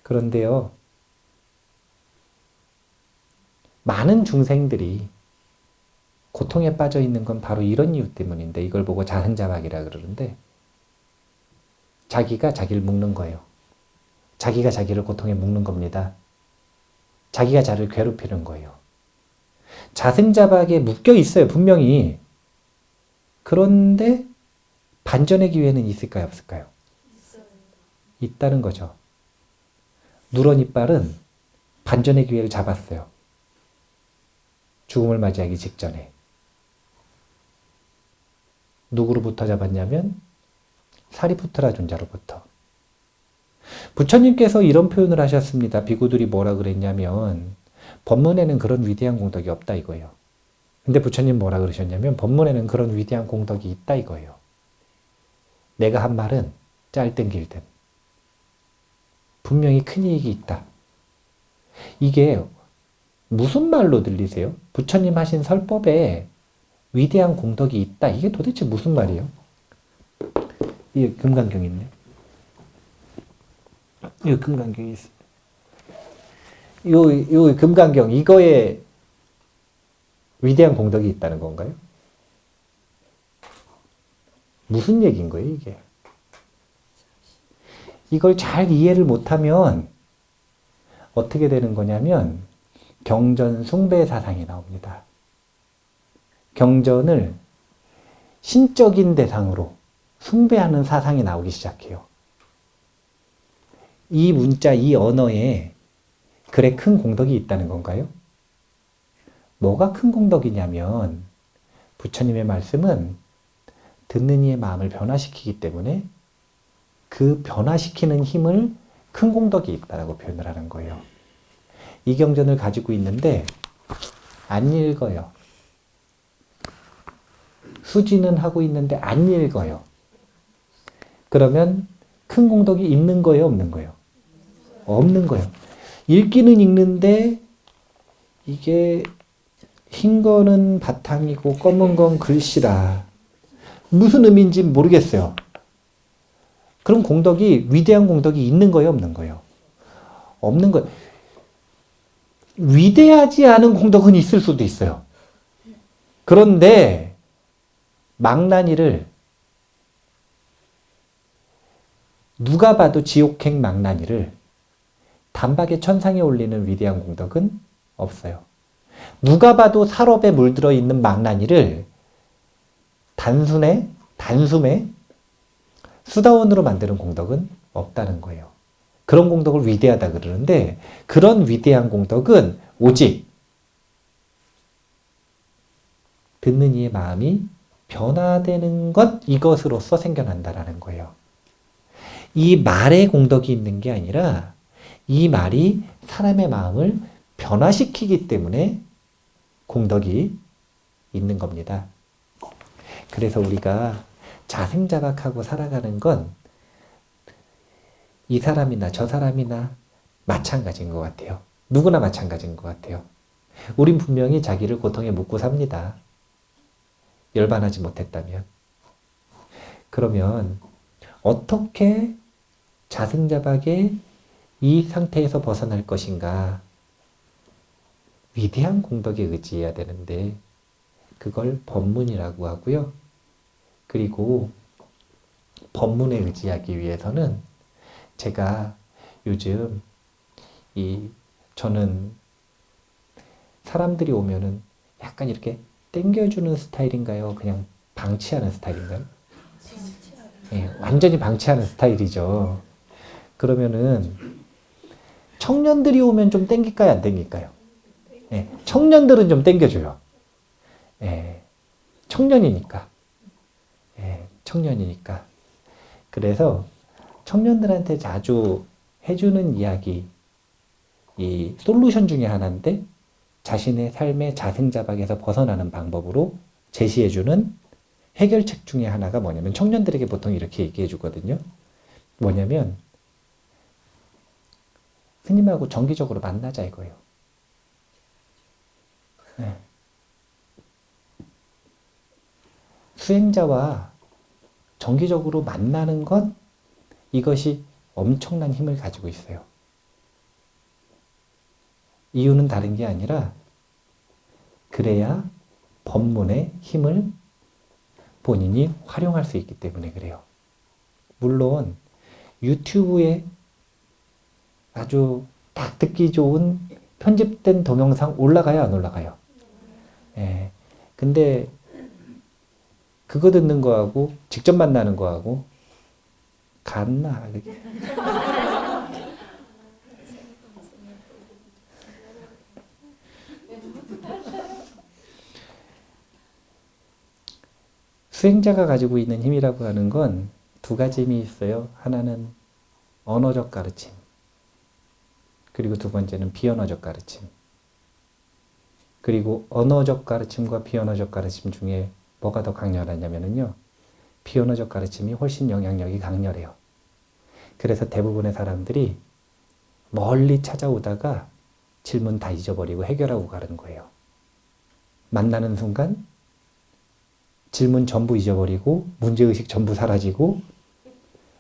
그런데요, 많은 중생들이 고통에 빠져 있는 건 바로 이런 이유 때문인데, 이걸 보고 자승자박이라 그러는데, 자기가 자기를 묶는 거예요. 자기가 자기를 고통에 묶는 겁니다. 자기가 자를 괴롭히는 거예요. 자승자박에 묶여 있어요, 분명히. 그런데 반전의 기회는 있을까요, 없을까요? 있어요. 있다는 거죠. 누런 이빨은 반전의 기회를 잡았어요. 죽음을 맞이하기 직전에. 누구로부터 잡았냐면 사리푸트라 존자로부터. 부처님께서 이런 표현을 하셨습니다. 비구들이 뭐라 그랬냐면 법문에는 그런 위대한 공덕이 없다 이거예요. 근데 부처님 뭐라 그러셨냐면 법문에는 그런 위대한 공덕이 있다 이거예요. 내가 한 말은 짧든 길든 분명히 큰 이익이 있다. 이게 무슨 말로 들리세요? 부처님 하신 설법에 위대한 공덕이 있다. 이게 도대체 무슨 말이에요? 이게 금강경이 있네. 이 금강경이 있어. 요 금강경 이거에 위대한 공덕이 있다는 건가요? 무슨 얘기인 거예요, 이게? 이걸 잘 이해를 못하면 어떻게 되는 거냐면 경전 숭배 사상이 나옵니다. 경전을 신적인 대상으로 숭배하는 사상이 나오기 시작해요. 이 문자, 이 언어에 그래 큰 공덕이 있다는 건가요? 뭐가 큰 공덕이냐면 부처님의 말씀은 듣는 이의 마음을 변화시키기 때문에 그 변화시키는 힘을 큰 공덕이 있다고 표현을 하는 거예요. 이 경전을 가지고 있는데 안 읽어요. 수지는 하고 있는데 안 읽어요. 그러면 큰 공덕이 있는 거예요, 없는 거예요? 없는 거예요. 읽기는 읽는데 이게 흰 거는 바탕이고 검은 건 글씨라. 무슨 의미인지 모르겠어요. 그럼 공덕이, 위대한 공덕이 있는 거예요, 없는 거예요? 없는 거예요. 위대하지 않은 공덕은 있을 수도 있어요. 그런데 망나니를 누가 봐도 지옥행 망나니를 단박에 천상에 올리는 위대한 공덕은 없어요. 누가 봐도 살업에 물들어 있는 망나니를 단숨에 수다원으로 만드는 공덕은 없다는 거예요. 그런 공덕을 위대하다 그러는데 그런 위대한 공덕은 오직 듣는 이의 마음이 변화되는 것 이것으로서 생겨난다라는 거예요. 이 말에 공덕이 있는 게 아니라 이 말이 사람의 마음을 변화시키기 때문에 공덕이 있는 겁니다. 그래서 우리가 자생자박하고 살아가는 건 이 사람이나 저 사람이나 마찬가지인 것 같아요. 누구나 마찬가지인 것 같아요. 우린 분명히 자기를 고통에 묶고 삽니다. 열반하지 못했다면. 그러면 어떻게 자승자박의 이 상태에서 벗어날 것인가? 위대한 공덕에 의지해야 되는데 그걸 법문이라고 하고요. 그리고 법문에 의지하기 위해서는 제가 요즘 저는 사람들이 오면은 약간 이렇게 땡겨주는 스타일인가요? 그냥 방치하는 스타일인가요? 네, 완전히 방치하는 스타일이죠. 그러면은 청년들이 오면 좀 땡길까요? 안 땡길까요? 네, 청년들은 좀 땡겨줘요. 네, 청년이니까. 네, 청년이니까. 그래서 청년들한테 자주 해주는 이야기, 이 솔루션 중에 하나인데 자신의 삶의 자승자박에서 벗어나는 방법으로 제시해주는 해결책 중에 하나가 뭐냐면 청년들에게 보통 이렇게 얘기해 주거든요. 뭐냐면 스님하고 정기적으로 만나자 이거예요. 네. 수행자와 정기적으로 만나는 것, 이것이 엄청난 힘을 가지고 있어요. 이유는 다른 게 아니라 그래야 법문의 힘을 본인이 활용할 수 있기 때문에 그래요. 물론 유튜브에 아주 딱 듣기 좋은 편집된 동영상 올라가요, 안 올라가요? 예. 근데 그거 듣는 거하고 직접 만나는 거하고 같나? 그게. 수행자가 가지고 있는 힘이라고 하는 건 두 가지 힘이 있어요. 하나는 언어적 가르침, 그리고 두 번째는 비언어적 가르침. 그리고 언어적 가르침과 비언어적 가르침 중에 뭐가 더 강렬하냐면요. 비언어적 가르침이 훨씬 영향력이 강렬해요. 그래서 대부분의 사람들이 멀리 찾아오다가 질문 다 잊어버리고 해결하고 가는 거예요. 만나는 순간 질문 전부 잊어버리고 문제의식 전부 사라지고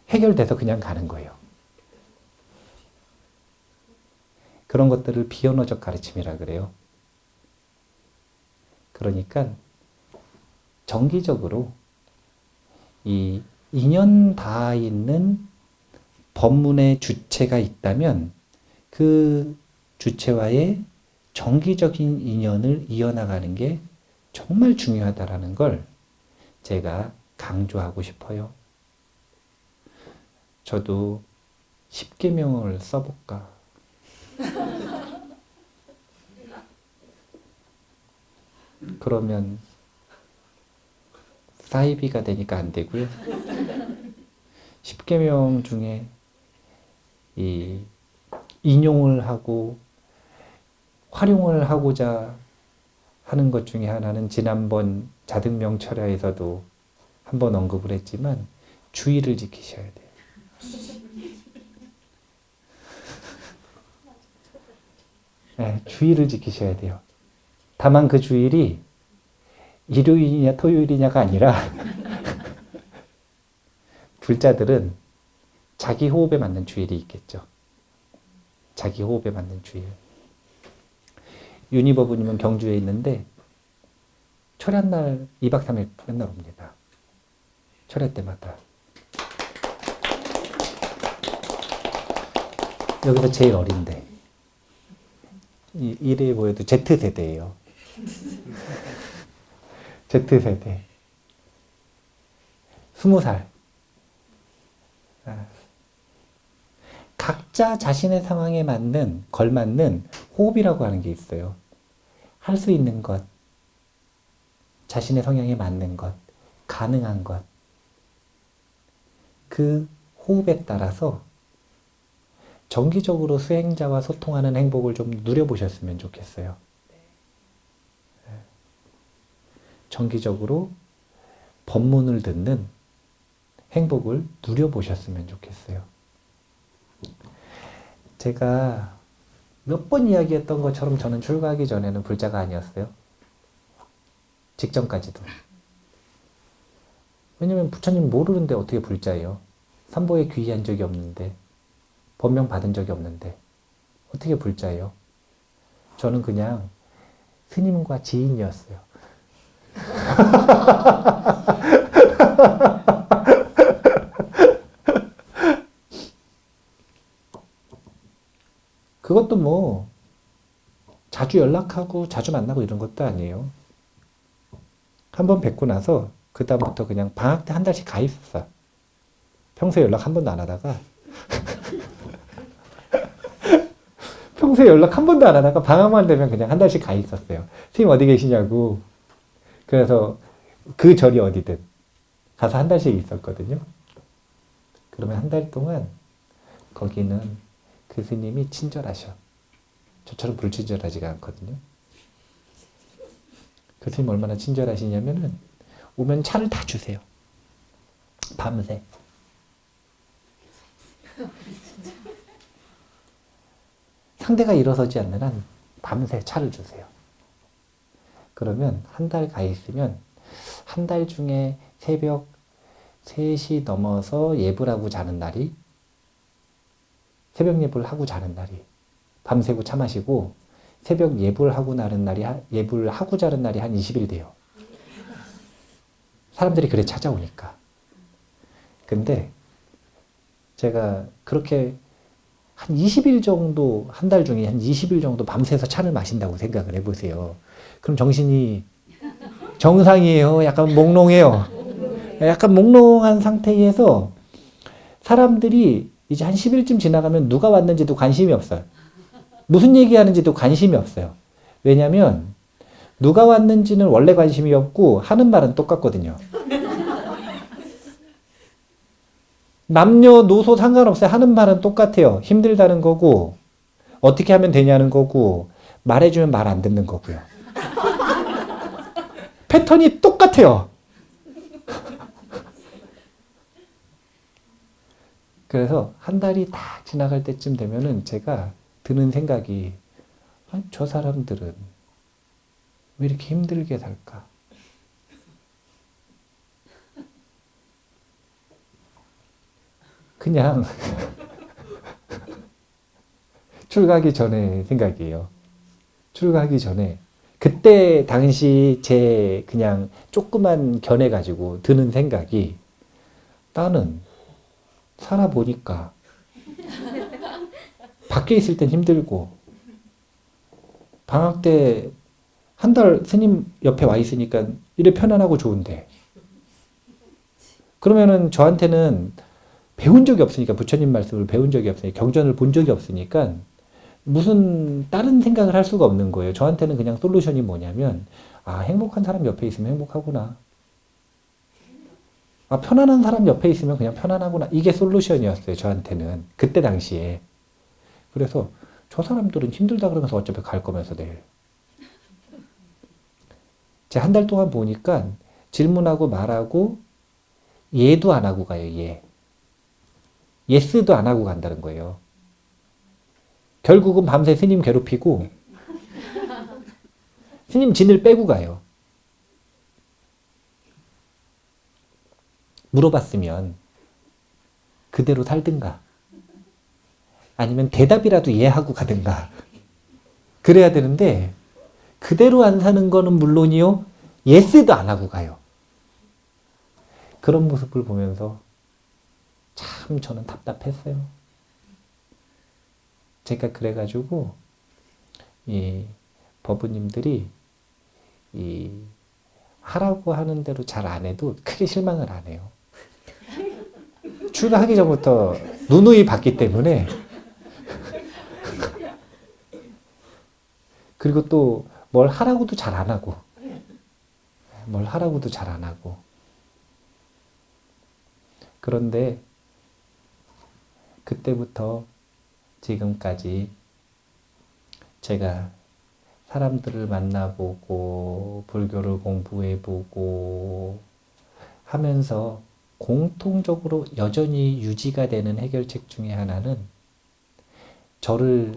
해결돼서 그냥 가는 거예요. 그런 것들을 비언어적 가르침이라 그래요. 그러니까 정기적으로 이 인연 닿아 있는 법문의 주체가 있다면 그 주체와의 정기적인 인연을 이어나가는 게 정말 중요하다라는 걸 제가 강조하고 싶어요. 저도 10계명을 써볼까? 그러면 사이비가 되니까 안 되고요. 10계명 중에 이 인용을 하고 활용을 하고자 하는 것 중에 하나는 지난번 자등명철야에서도 한번 언급을 했지만 주의를 지키셔야 돼요. 네, 주의를 지키셔야 돼요. 다만 그 주일이 일요일이냐 토요일이냐가 아니라 불자들은 자기 호흡에 맞는 주일이 있겠죠. 자기 호흡에 맞는 주일. 윤희법부님은 경주에 있는데 철야날 2박 3일 맨날 옵니다. 철야 때마다. 여기서 제일 어린데 이래 보여도 Z세대예요. Z세대. 20살. 각자 자신의 상황에 맞는, 걸맞는 호흡이라고 하는 게 있어요. 할 수 있는 것, 자신의 성향에 맞는 것, 가능한 것. 그 호흡에 따라서 정기적으로 수행자와 소통하는 행복을 좀 누려보셨으면 좋겠어요. 정기적으로 법문을 듣는 행복을 누려보셨으면 좋겠어요. 제가 몇 번 이야기했던 것처럼 저는 출가하기 전에는 불자가 아니었어요. 직전까지도. 왜냐면 부처님 모르는데 어떻게 불자예요? 삼보에 귀의한 적이 없는데, 법명 받은 적이 없는데 어떻게 불자예요? 저는 그냥 스님과 지인이었어요. 그것도 뭐 자주 연락하고 자주 만나고 이런 것도 아니에요. 한번 뵙고 나서 그 다음부터 그냥 방학 때 한 달씩 가 있었어. 평소에 연락 한 번도 안 하다가 평소에 연락 한 번도 안 하다가 방학만 되면 그냥 한 달씩 가 있었어요. 선생님 어디 계시냐고. 그래서 그 절이 어디든 가서 한 달씩 있었거든요. 그러면 한 달 동안 거기는 그 스님이 친절하셔. 저처럼 불친절하지가 않거든요. 그 스님 얼마나 친절하시냐면은 오면 차를 다 주세요. 밤새. 상대가 일어서지 않는 한 밤새 차를 주세요. 그러면 한 달 가 있으면 한 달 중에 새벽 3시 넘어서 예불 하고 자는 날이, 새벽 예불 하고 자는 날이, 밤새고 차 마시고 새벽 예불 하고 나는 날이, 예불 하고 자는 날이 한 20일 돼요. 사람들이 그래 찾아오니까. 근데 제가 그렇게 한 20일 정도, 한 달 중에 한 20일 정도 밤새서 차를 마신다고 생각을 해보세요. 그럼 정신이 정상이에요? 약간 몽롱해요? 약간 몽롱한 상태에서 사람들이 이제 한 10일쯤 지나가면 누가 왔는지도 관심이 없어요. 무슨 얘기하는지도 관심이 없어요. 왜냐하면 누가 왔는지는 원래 관심이 없고 하는 말은 똑같거든요. 남녀노소 상관없어요. 하는 말은 똑같아요. 힘들다는 거고 어떻게 하면 되냐는 거고 말해주면 말 안 듣는 거고요. 패턴이 똑같아요. 그래서 한 달이 딱 지나갈 때쯤 되면은 제가 드는 생각이, 아니, 저 사람들은 왜 이렇게 힘들게 살까? 그냥 출가하기 전에 생각이에요. 출가하기 전에. 그때 당시 제 그냥 조그만 견해가지고 드는 생각이, 나는 살아보니까 밖에 있을 땐 힘들고 방학 때 한 달 스님 옆에 와 있으니까 이래 편안하고 좋은데, 그러면은 저한테는 배운 적이 없으니까, 부처님 말씀을 배운 적이 없으니까, 경전을 본 적이 없으니까 무슨 다른 생각을 할 수가 없는 거예요. 저한테는 그냥 솔루션이 뭐냐면, 아, 행복한 사람 옆에 있으면 행복하구나. 아, 편안한 사람 옆에 있으면 그냥 편안하구나. 이게 솔루션이었어요, 저한테는. 그때 당시에. 그래서 저 사람들은 힘들다 그러면서 어차피 갈 거면서 내일. 제가 한 달 동안 보니까 질문하고 말하고 예도 안 하고 가요, 예. 예스도 안 하고 간다는 거예요. 결국은 밤새 스님 괴롭히고 스님 진을 빼고 가요. 물어봤으면 그대로 살든가 아니면 대답이라도 예하고 가든가 그래야 되는데, 그대로 안 사는 거는 물론이요, 예스도 안 하고 가요. 그런 모습을 보면서 참 저는 답답했어요. 제가 그래가지고 이 법부님들이 이 하라고 하는 대로 잘 안 해도 크게 실망을 안 해요. 출가하기 전부터 누누이 봤기 때문에. 그리고 또 뭘 하라고도 잘 안 하고, 뭘 하라고도 잘 안 하고. 그런데 그때부터 지금까지 제가 사람들을 만나보고 불교를 공부해보고 하면서 공통적으로 여전히 유지가 되는 해결책 중에 하나는, 저를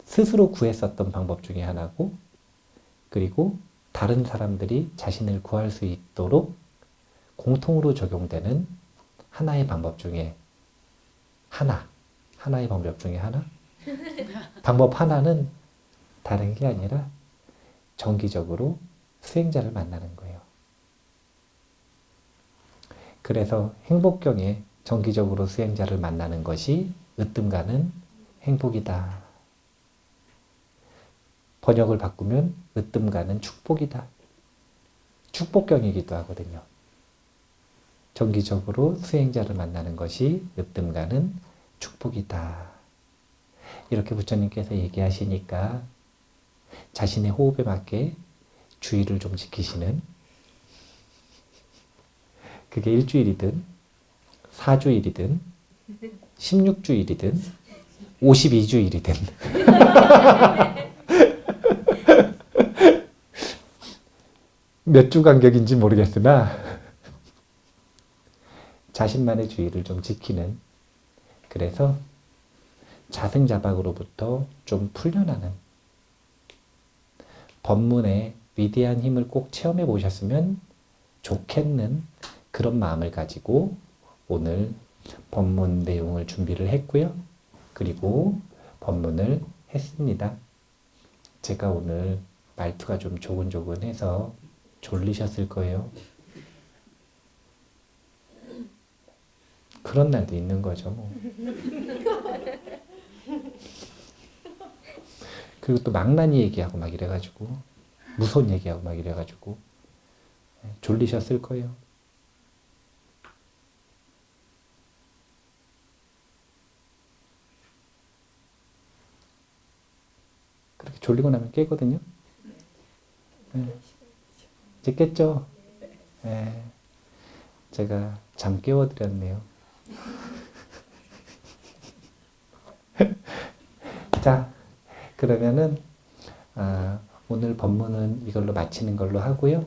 스스로 구했었던 방법 중에 하나고, 그리고 다른 사람들이 자신을 구할 수 있도록 공통으로 적용되는 하나의 방법 중에 하나의 방법 중에 하나? 방법 하나는 다른 게 아니라 정기적으로 수행자를 만나는 거예요. 그래서 행복경에 정기적으로 수행자를 만나는 것이 으뜸가는 행복이다. 번역을 바꾸면 으뜸가는 축복이다. 축복경이기도 하거든요. 정기적으로 수행자를 만나는 것이 으뜸가는 축복이다. 이렇게 부처님께서 얘기하시니까 자신의 호흡에 맞게 주의를 좀 지키시는, 그게 일주일이든 4주일이든 16주일이든 52주일이든 몇 주 간격인지 모르겠으나 자신만의 주의를 좀 지키는, 그래서 자승자박으로부터 좀 풀려나는 법문의 위대한 힘을 꼭 체험해 보셨으면 좋겠는 그런 마음을 가지고 오늘 법문 내용을 준비를 했고요. 그리고 법문을 했습니다. 제가 오늘 말투가 좀 조근조근해서 졸리셨을 거예요. 그런 날도 있는 거죠, 뭐. 그리고 또 망나니 얘기하고 막 이래가지고 무서운 얘기하고 막 이래가지고 졸리셨을 거예요. 그렇게 졸리고 나면 깨거든요. 네. 이제 깼죠? 네. 제가 잠 깨워드렸네요. 자, 그러면은 오늘 법문은 이걸로 마치는 걸로 하고요.